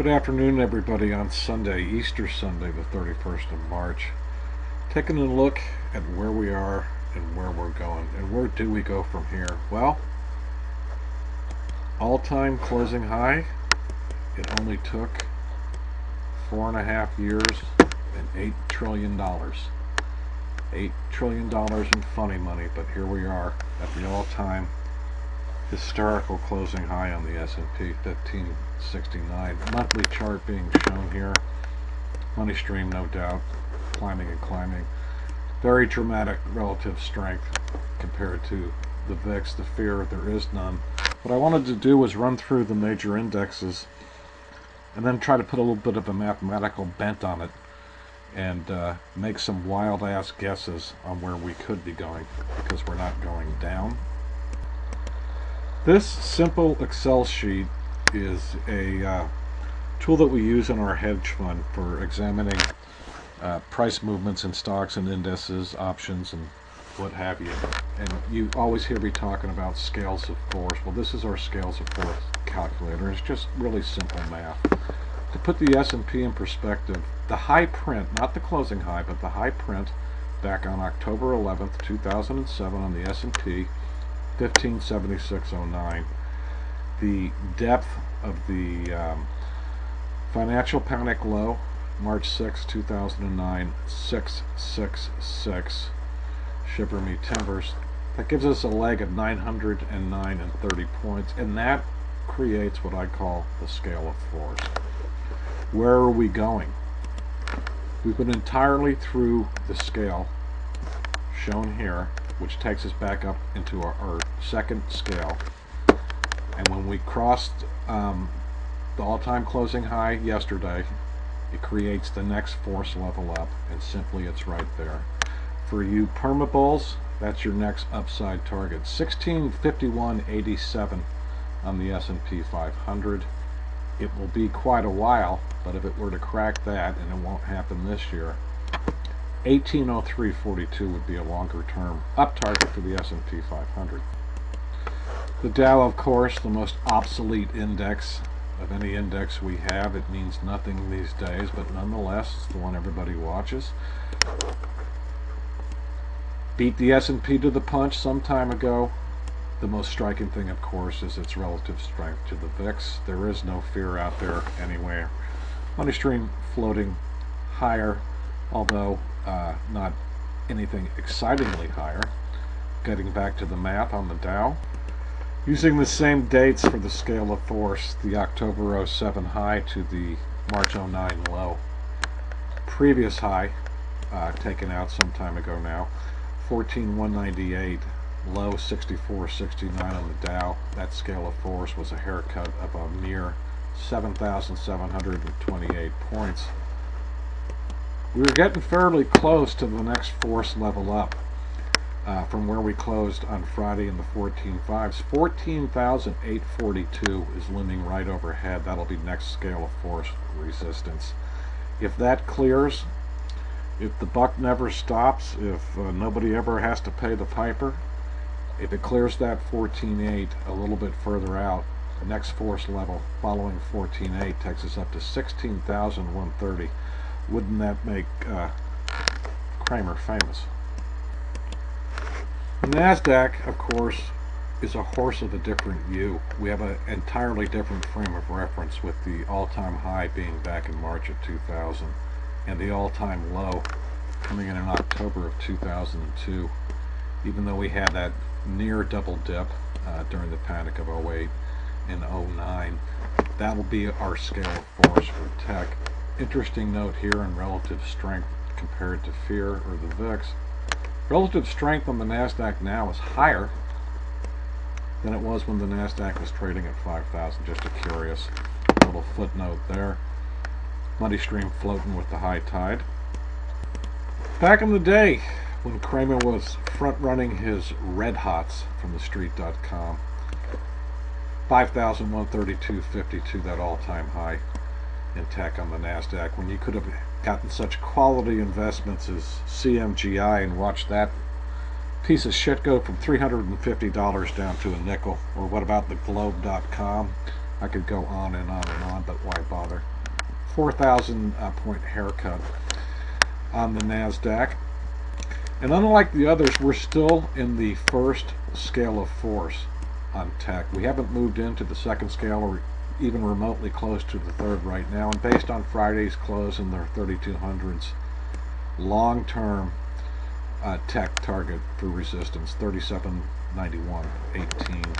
Good afternoon, everybody, on Sunday, Easter Sunday, the 31st of March. Taking a look at where we are and where we're going. And where do we go from here? Well, all-time closing high. It only took 4.5 years and $8 trillion. $8 trillion in funny money, but here we are at the all-time historical closing high on the S&P, 1569. Monthly chart being shown here. Money stream, no doubt, climbing and climbing. Very dramatic relative strength compared to the VIX, the fear there is none. What I wanted to do was run through the major indexes and then try to put a little bit of a mathematical bent on it and make some wild-ass guesses on where we could be going, because we're not going down. This simple Excel sheet is a tool that we use in our hedge fund for examining price movements in stocks and indices, options, and what have you. And you always hear me talking about scales of force. Well, this is our scales of force calculator. It's just really simple math. To put the S&P in perspective, the high print, not the closing high, but the high print back on October 11th, 2007 on the S&P, 1576.09. The depth of the financial panic low, March 6, 2009, 666. Shiver me timbers. That gives us a leg of 909 and 30 points, and that creates what I call the scale of force. Where are we going? We've been entirely through the scale shown here, which takes us back up into our second scale. And when we crossed the all-time closing high yesterday, it creates the next force level up, and simply it's right there. For you permabulls, that's your next upside target. 1651.87 on the S&P 500. It will be quite a while, but if it were to crack that, and it won't happen this year, 1803.42 would be a longer term up target for the S&P 500. The Dow, of course, the most obsolete index of any index we have. It means nothing these days, but nonetheless, it's the one everybody watches. Beat the S&P to the punch some time ago. The most striking thing, of course, is its relative strength to the VIX. There is no fear out there anywhere. Money stream floating higher, although not anything excitingly higher. Getting back to the math on the Dow, using the same dates for the scale of force, the October 07 high to the March 09 low. Previous high, taken out some time ago now, 14,198, low 64.69 on the Dow. That scale of force was a haircut of a mere 7,728 points. We were getting fairly close to the next force level up from where we closed on Friday in the 14.5s. 14,842 is looming right overhead. That'll be next scale of force resistance. If that clears, if the buck never stops, if nobody ever has to pay the piper, if it clears that 14.8 a little bit further out, the next force level following 14.8 takes us up to 16,130. Wouldn't that make Kramer famous? The NASDAQ, of course, is a horse of a different hue. We have an entirely different frame of reference, with the all-time high being back in March of 2000 and the all-time low coming in October of 2002. Even though we had that near double dip during the panic of 08 and 09, that will be our scale of force for tech. Interesting note here on relative strength compared to fear or the VIX. Relative strength on the NASDAQ now is higher than it was when the NASDAQ was trading at 5,000. Just a curious little footnote there. Money stream floating with the high tide. Back in the day when Kramer was front-running his red hots from thestreet.com, 5,132.52, that all-time high in tech on the NASDAQ, when you could have gotten such quality investments as CMGI and watched that piece of shit go from $350 down to a nickel. Or what about the globe.com? I could go on and on and on, but why bother? 4,000 point haircut on the NASDAQ. And unlike the others, we're still in the first scale of force on tech. We haven't moved into the second scale or even remotely close to the third right now. And based on Friday's close in their 3200s, long-term tech target for resistance, 37.91.18,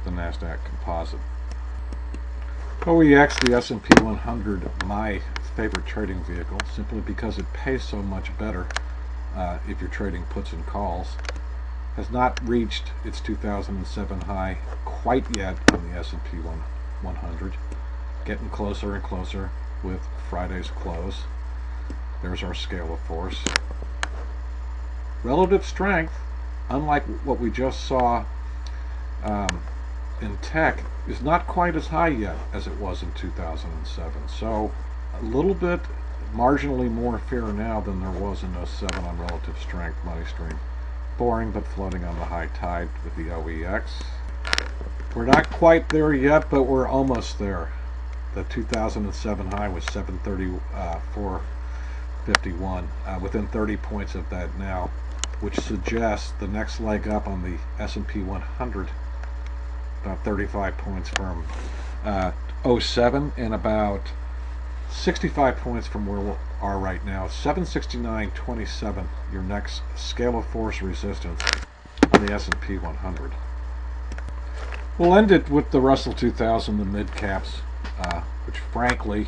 the NASDAQ composite. OEX, the S&P 100, my favorite trading vehicle, simply because it pays so much better if you're trading puts and calls, has not reached its 2007 high quite yet on the S&P 100. Getting closer and closer with Friday's close. There's our scale of force. Relative strength, unlike what we just saw in tech, is not quite as high yet as it was in 2007. So a little bit marginally more fear now than there was in 07 on relative strength money stream. Boring, but floating on the high tide with the OEX. We're not quite there yet, but we're almost there. The 2007 high was 734.51, within 30 points of that now, which suggests the next leg up on the S&P 100, about 35 points from 07 and about 65 points from where we are right now. 769.27, your next scale of force resistance on the S&P 100. We'll end it with the Russell 2000, the mid caps, which frankly,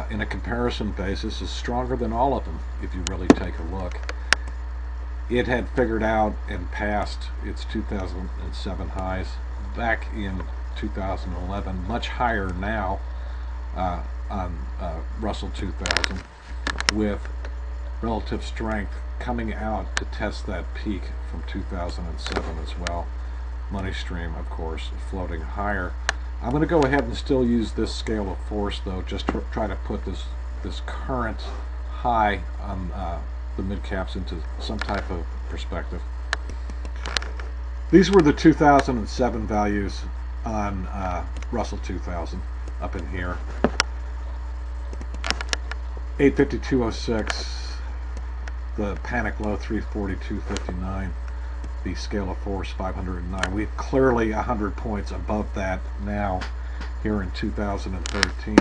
in a comparison basis, is stronger than all of them if you really take a look. It had figured out and passed its 2007 highs back in 2011, much higher now on Russell 2000, with relative strength coming out to test that peak from 2007 as well. Money stream, of course, floating higher. I'm going to go ahead and still use this scale of force, though, just to try to put this current high on the mid caps into some type of perspective. These were the 2007 values on Russell 2000 up in here. 852.06, the panic low 342.59, the scale of force 509. We're clearly 100 points above that now here in 2013.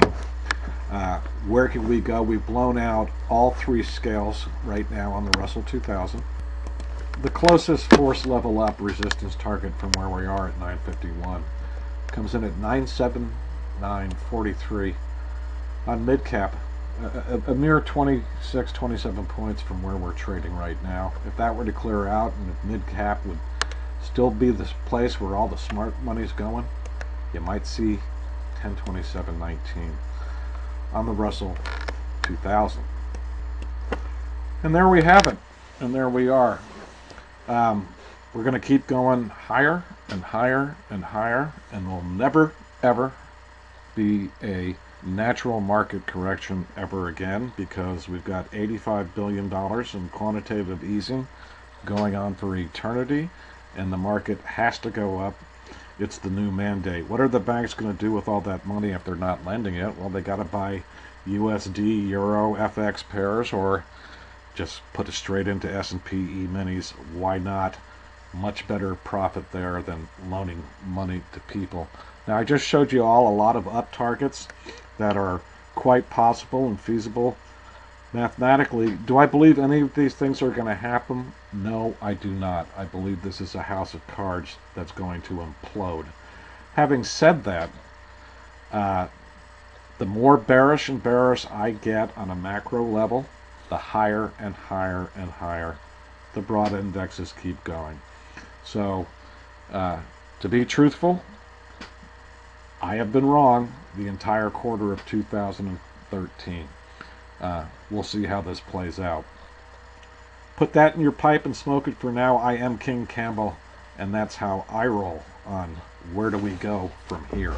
Where can we go? We've blown out all three scales right now on the Russell 2000. The closest force level up resistance target from where we are at 951 comes in at 979.43 on mid cap. A mere 26, 27 points from where we're trading right now. If that were to clear out and if mid cap would still be this place where all the smart money's going, you might see 1027.19 on the Russell 2000. And there we have it. And there we are. We're going to keep going higher and higher and higher, and we'll never ever be a natural market correction ever again, because we've got $85 billion in quantitative easing going on for eternity, and the market has to go up. It's the new mandate. What are the banks going to do with all that money if they're not lending it? Well, they got to buy USD, Euro, FX pairs, or just put it straight into S&P E-minis. Why not? Much better profit there than loaning money to people. Now, I just showed you all a lot of up targets that are quite possible and feasible mathematically. Do I believe any of these things are going to happen? No, I do not. I believe this is a house of cards that's going to implode. Having said that, the more bearish and bearish I get on a macro level, the higher and higher and higher the broad indexes keep going. So, to be truthful, I have been wrong the entire quarter of 2013. We'll see how this plays out. Put that in your pipe and smoke it for now. I am King Campbell, and that's how I roll on where do we go from here.